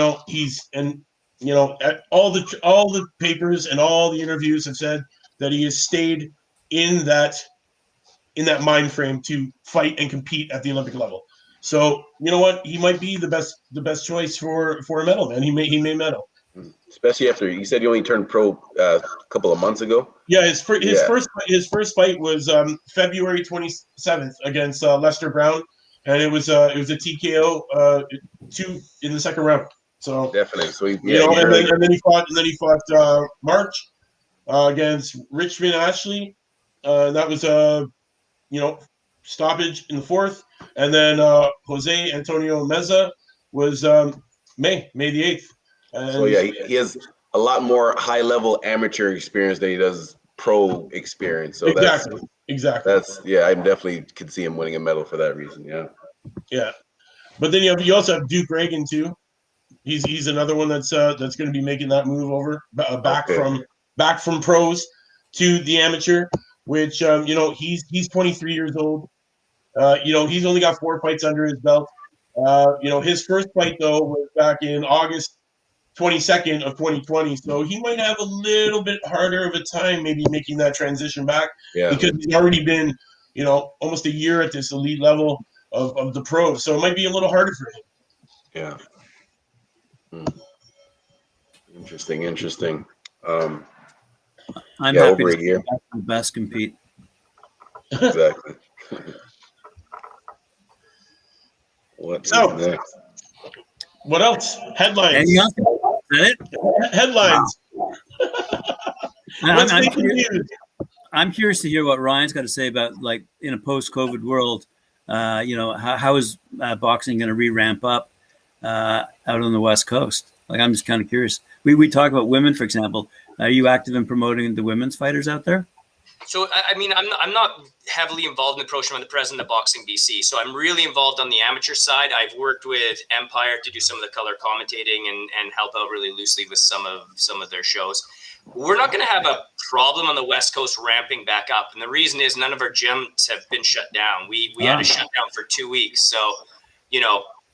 all the papers and all the interviews have said that he has stayed in that mind frame to fight and compete at the Olympic level. So you know what? He might be the best choice for a medal, man. He may medal. Especially after you said he only turned pro a couple of months ago. Yeah, his first fight was February 27th against Lester Brown, and it was a TKO 2 in the second round. So definitely. So and then he fought March against Richmond Ashley. That was stoppage in the 4th, and then Jose Antonio Meza was May the 8th. So he has a lot more high-level amateur experience than he does pro experience. So exactly. I definitely could see him winning a medal for that reason. Yeah. But then you also have Duke Reagan too. He's another one that's going to be making that move over back from pros to the amateur, which he's 23 years old. He's only got 4 fights under his belt. His first fight though was back in August 22nd of 2020, so he might have a little bit harder of a time maybe making that transition back because he's already been almost a year at this elite level of the pros, so it might be a little harder for him. Interesting. I'm happy to see the best compete. Exactly. What's next? What else? Headlines. Headlines. I'm curious to hear what Ryan's got to say about, like, in a post-COVID world, how is boxing going to re-ramp up out on the West Coast? Like, I'm just kind of curious. We talk about women, for example. Are you active in promoting the women's fighters out there? So, I'm not heavily involved in the promotion. I'm the president of Boxing BC. So I'm really involved on the amateur side. I've worked with Empire to do some of the color commentating and help out really loosely with some of their shows. We're not going to have a problem on the West Coast ramping back up. And the reason is none of our gyms have been shut down. We had a shutdown for 2 weeks. So,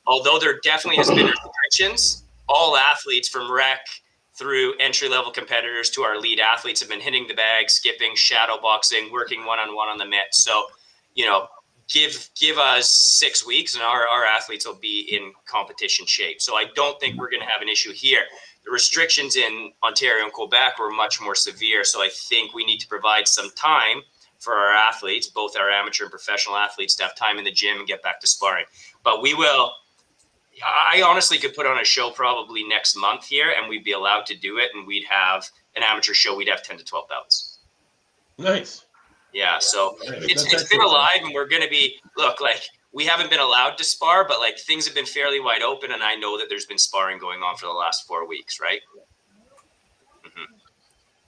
although there definitely has been restrictions, all athletes from rec through entry-level competitors to our elite athletes have been hitting the bag, skipping, shadow boxing, working one-on-one on the mat. So, give us 6 weeks and our athletes will be in competition shape. So I don't think we're going to have an issue here. The restrictions in Ontario and Quebec were much more severe. So I think we need to provide some time for our athletes, both our amateur and professional athletes, to have time in the gym and get back to sparring. But we will. I honestly could put on a show probably next month here, and we'd be allowed to do it, and we'd have an amateur show. We'd have 10 to 12 bouts. Nice. Yeah, so it's been alive, and we're going to be we haven't been allowed to spar, but things have been fairly wide open, and I know that there's been sparring going on for the last 4 weeks, right? Mm-hmm.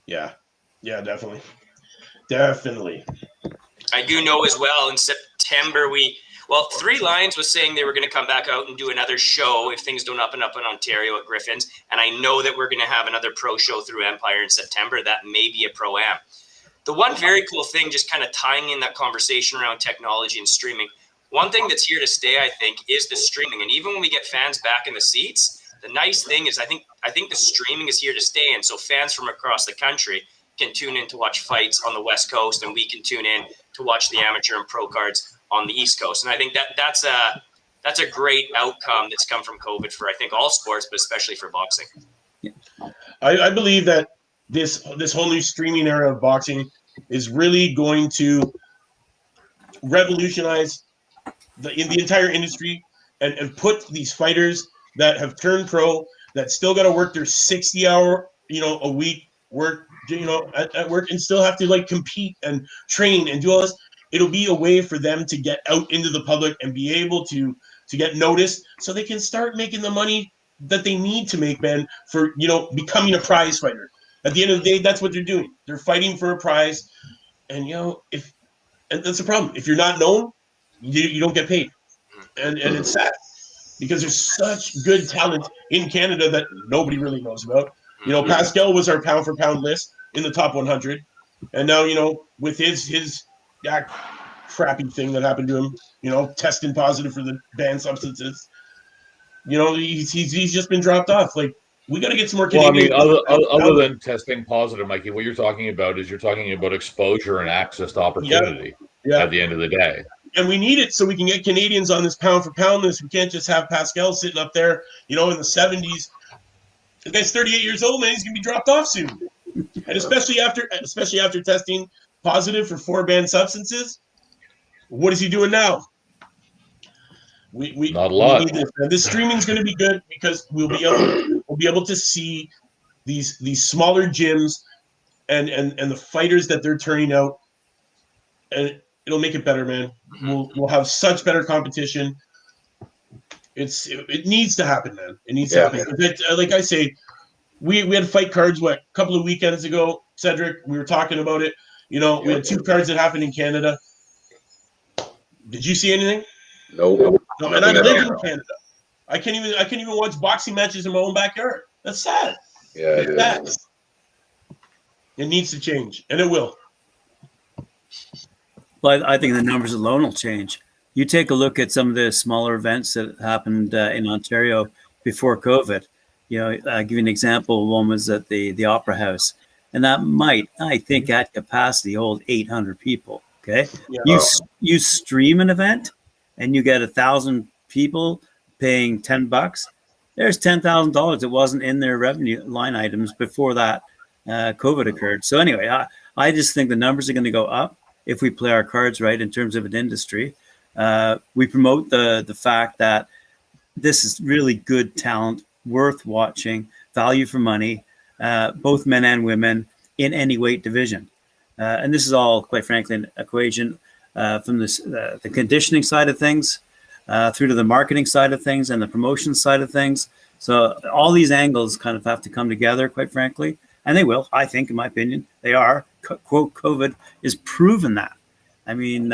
Yeah, definitely. I do know as well in September Three Lions was saying they were going to come back out and do another show if things don't up and up in Ontario at Griffin's. And I know that we're going to have another pro show through Empire in September. That may be a pro-am. The one very cool thing, just kind of tying in that conversation around technology and streaming, one thing that's here to stay, I think, is the streaming. And even when we get fans back in the seats, the nice thing is I think the streaming is here to stay. And so fans from across the country can tune in to watch fights on the West Coast, and we can tune in to watch the amateur and pro cards on the East Coast. And I think that's that's a great outcome that's come from COVID for, I think, all sports, but especially for boxing. I believe that this whole new streaming era of boxing is really going to revolutionize the entire industry and put these fighters that have turned pro, that still got to work their 60-hour, a week work, at work, and still have to like compete and train and do all this. It'll be a way for them to get out into the public and be able to get noticed, so they can start making the money that they need to make, man, for becoming a prize fighter. At the end of the day, that's what they're doing. They're fighting for a prize, and and that's the problem. If you're not known, you don't get paid, and it's sad because there's such good talent in Canada that nobody really knows about. Pascal was our pound for pound list in the top 100, and now with his crappy thing that happened to him, testing positive for the banned substances. He's just been dropped off. Like, we got to get some more Canadian. Well, I mean, other than testing positive, Mikey, what you're talking about exposure and access to opportunity at the end of the day. And we need it so we can get Canadians on this pound for pound list. We can't just have Pascal sitting up there, in the 70s. The guy's 38 years old, man. He's gonna be dropped off soon. And especially after testing positive for 4 banned substances. What is he doing now? We not a lot. We need this streaming is going to be good because we'll be able to see these smaller gyms and the fighters that they're turning out, and it'll make it better, man. We'll have such better competition. It needs to happen, man. It needs to happen. Like I say, we had fight cards a couple of weekends ago, Cedric. We were talking about it. We had 2 cards that happened in Canada. Did you see anything? No. No, and I live in Canada. I can't even watch boxing matches in my own backyard. That's sad. Yeah, it sad. is. It needs to change, and it will. Well, I think the numbers alone will change. You take a look at some of the smaller events that happened in Ontario before COVID. I'll give you an example. One was at the Opera House, and that might, I think, at capacity hold 800 people. Okay, Yeah. You stream an event, and you get 1,000 people paying $10. There's $10,000 that wasn't in their revenue line items before that COVID occurred. So anyway, I just think the numbers are going to go up if we play our cards right in terms of an industry. We promote the fact that this is really good talent, worth watching, value for money, both men and women in any weight division. And this is all, quite frankly, an equation from the conditioning side of things through to the marketing side of things and the promotion side of things. So all these angles kind of have to come together, quite frankly. And they will, I think, in my opinion, they are. Quote, COVID is proven that. I mean,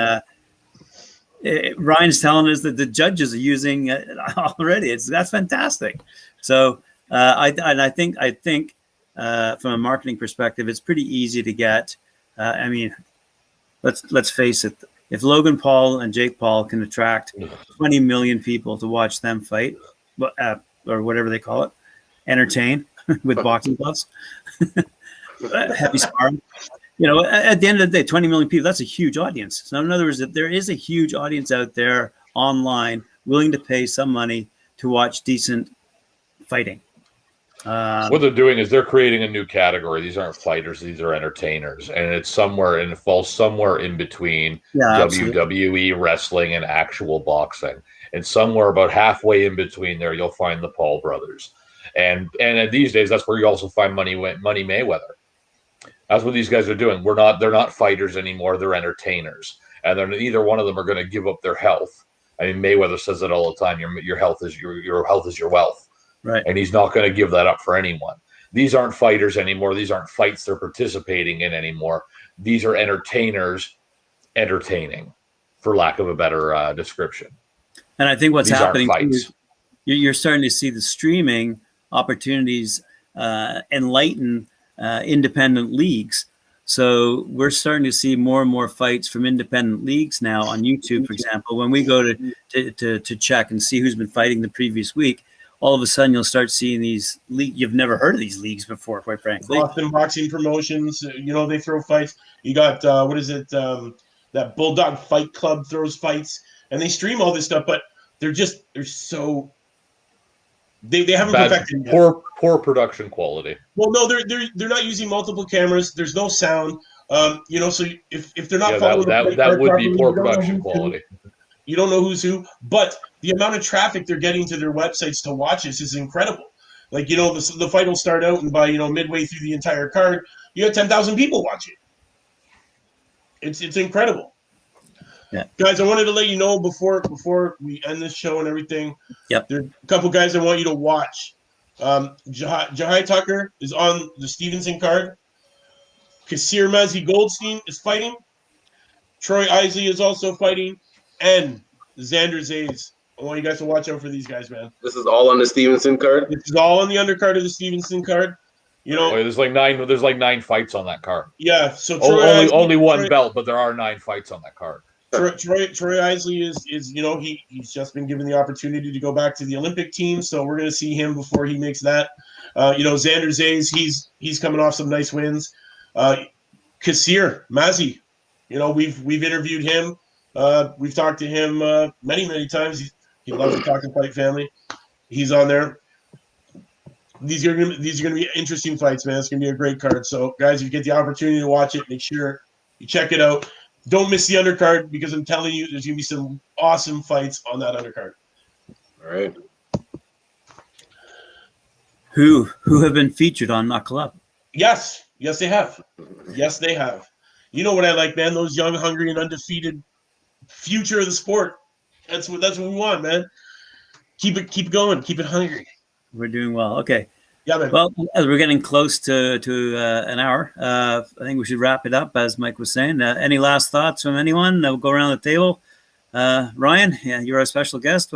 Ryan's telling us that the judges are using it already. That's fantastic. So I think from a marketing perspective, it's pretty easy to get. I mean, let's face it. If Logan Paul and Jake Paul can attract 20 million people to watch them fight, or whatever they call it, entertain with boxing gloves, heavy sparring. At the end of the day, 20 million people, that's a huge audience. So in other words, there is a huge audience out there online willing to pay some money to watch decent fighting. What they're doing is they're creating a new category. These aren't fighters; these are entertainers, and it falls somewhere in between WWE wrestling and actual boxing, and somewhere about halfway in between there, you'll find the Paul brothers, and these days that's where you also find Money Mayweather. That's what these guys are doing. They're not fighters anymore; they're entertainers, and neither one of them are going to give up their health. I mean, Mayweather says it all the time. Your health is your wealth. Right. And he's not going to give that up for anyone. These aren't fighters anymore. These aren't fights they're participating in anymore. These are entertainers entertaining, for lack of a better description. And I think what's happening is you're starting to see the streaming opportunities enlighten independent leagues. So we're starting to see more and more fights from independent leagues now on YouTube, for example. When we go to check and see who's been fighting the previous week, all of a sudden you'll start seeing these leagues. You've never heard of these leagues before, quite frankly. Boston Boxing Promotions, they throw fights. You got, that Bulldog Fight Club throws fights, and they stream all this stuff. But they're so they haven't perfected it. Poor production quality. Well, no, they're not using multiple cameras. There's no sound. So if they're not following that would be poor production quality. You don't know who's who, but the amount of traffic they're getting to their websites to watch this is incredible. Like, the fight will start out, and by midway through the entire card, you have 10,000 people watching. It's incredible. Yeah. Guys, I wanted to let you know before we end this show and everything. Yep. There are a couple guys I want you to watch. Jahai Tucker is on the Stevenson card. Kasir Mazzi Goldstein is fighting. Troy Isley is also fighting. And Xander Zayes. I want you guys to watch out for these guys, man. This is all on the Stevenson card? This is all on the undercard of the Stevenson card. There's like 9 fights on that card. Yeah, so only one belt, but there are 9 fights on that card. Troy Isley is he's just been given the opportunity to go back to the Olympic team, so we're going to see him before he makes that. Xander Zayes, he's coming off some nice wins. Kasir Mazzi, we've interviewed him. We've talked to him many times. He loves the Talkin Fight family. He's on there. These are going to be interesting fights, man. It's going to be a great card. So, guys, if you get the opportunity to watch it, make sure you check it out. Don't miss the undercard, because I'm telling you, there's going to be some awesome fights on that undercard. All right. Who have been featured on Knuckle Up? Yes, they have. Yes, they have. You know what I like, man? Those young, hungry, and undefeated future of the sport. That's what we want, man. Keep it going. Keep it hungry. We're doing well. Okay. Yeah, man. Well, as we're getting close to an hour, I think we should wrap it up, as Mike was saying. Any last thoughts from anyone? We'll go around the table. Ryan, you're our special guest.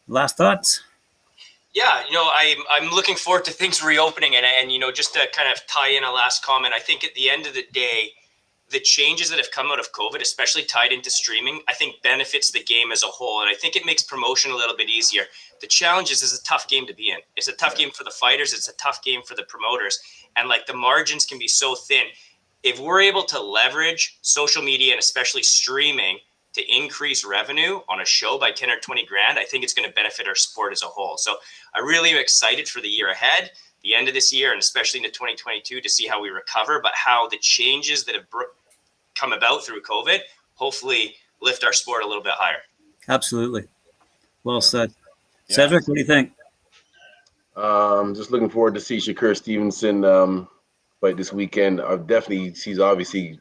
Last thoughts? Yeah, I'm looking forward to things reopening, and just to kind of tie in a last comment, I think at the end of the day, the changes that have come out of COVID, especially tied into streaming, I think benefits the game as a whole. And I think it makes promotion a little bit easier. The challenge is it's a tough game to be in. It's a tough game for the fighters. It's a tough game for the promoters. And the margins can be so thin. If we're able to leverage social media and especially streaming to increase revenue on a show by 10 or 20 grand, I think it's going to benefit our sport as a whole. So I really am excited for the year ahead, the end of this year, and especially into 2022 to see how we recover, but how the changes that have come about through COVID hopefully lift our sport a little bit higher. Absolutely. Well said. Yeah. Cedric, what do you think? Just looking forward to see Shakur Stevenson fight this weekend. He's obviously,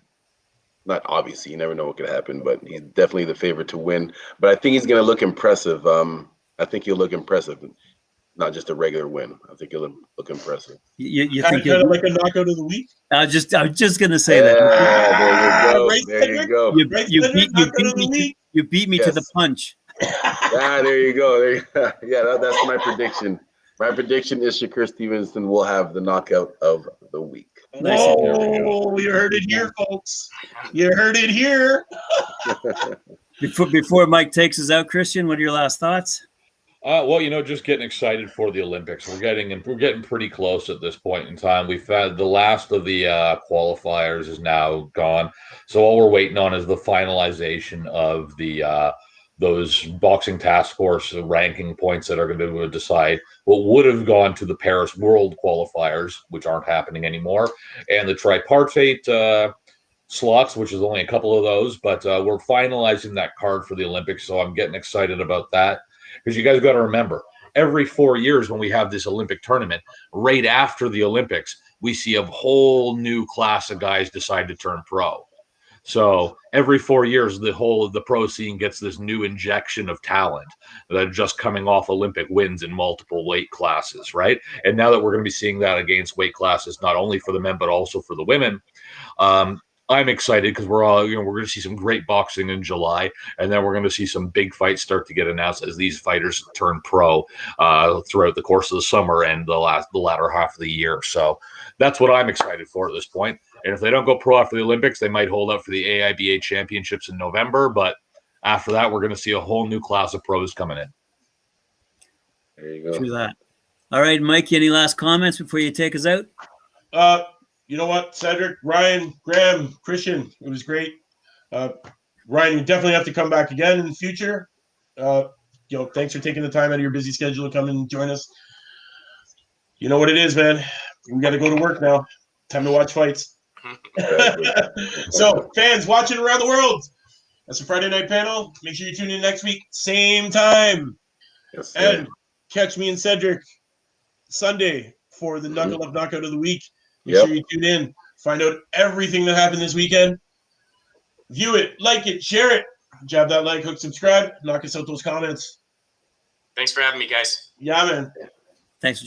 not obviously, you never know what could happen, but he's definitely the favorite to win. But I think he's going to look impressive. I think he'll look impressive. Not just a regular win. I think it'll look impressive. You think kind of like a knockout of the week? I was just gonna say that. There you go. You beat me to the punch. There you go. Yeah, that's my prediction. My prediction is Shakur Stevenson will have the knockout of the week. Oh, you heard it here, folks. You heard it here. Before Mike takes us out, Christian, what are your last thoughts? Just getting excited for the Olympics. We're getting pretty close at this point in time. We've had the last of the qualifiers is now gone, so all we're waiting on is the finalization of the those boxing task force ranking points that are going to decide what would have gone to the Paris World qualifiers, which aren't happening anymore, and the tripartite slots, which is only a couple of those, but we're finalizing that card for the Olympics, so I'm getting excited about that. Because you guys got to remember, every 4 years when we have this Olympic tournament, right after the Olympics, we see a whole new class of guys decide to turn pro. So every 4 years, the pro scene gets this new injection of talent that are just coming off Olympic wins in multiple weight classes, right? And now that we're going to be seeing that against weight classes, not only for the men, but also for the women, I'm excited because we're going to see some great boxing in July, and then we're going to see some big fights start to get announced as these fighters turn pro throughout the course of the summer and the latter half of the year. So that's what I'm excited for at this point. And if they don't go pro after the Olympics, they might hold up for the AIBA championships in November. But after that, we're going to see a whole new class of pros coming in. There you go. True that. All right, Mike, any last comments before you take us out? You know what, Cedric, Ryan, Graham, Christian, it was great. Ryan, you definitely have to come back again in the future. thanks for taking the time out of your busy schedule to come and join us. You know what it is, man. We got to go to work now. Time to watch fights. So, fans watching around the world, that's a Friday night panel. Make sure you tune in next week, same time. Yes, and catch me and Cedric Sunday for the Knuckle Up Knockout of the Week. Make sure you tune in. Find out everything that happened this weekend. View it, like it, share it. Jab that like, hook, subscribe. Knock us out those comments. Thanks for having me, guys. Yeah, man. Thanks for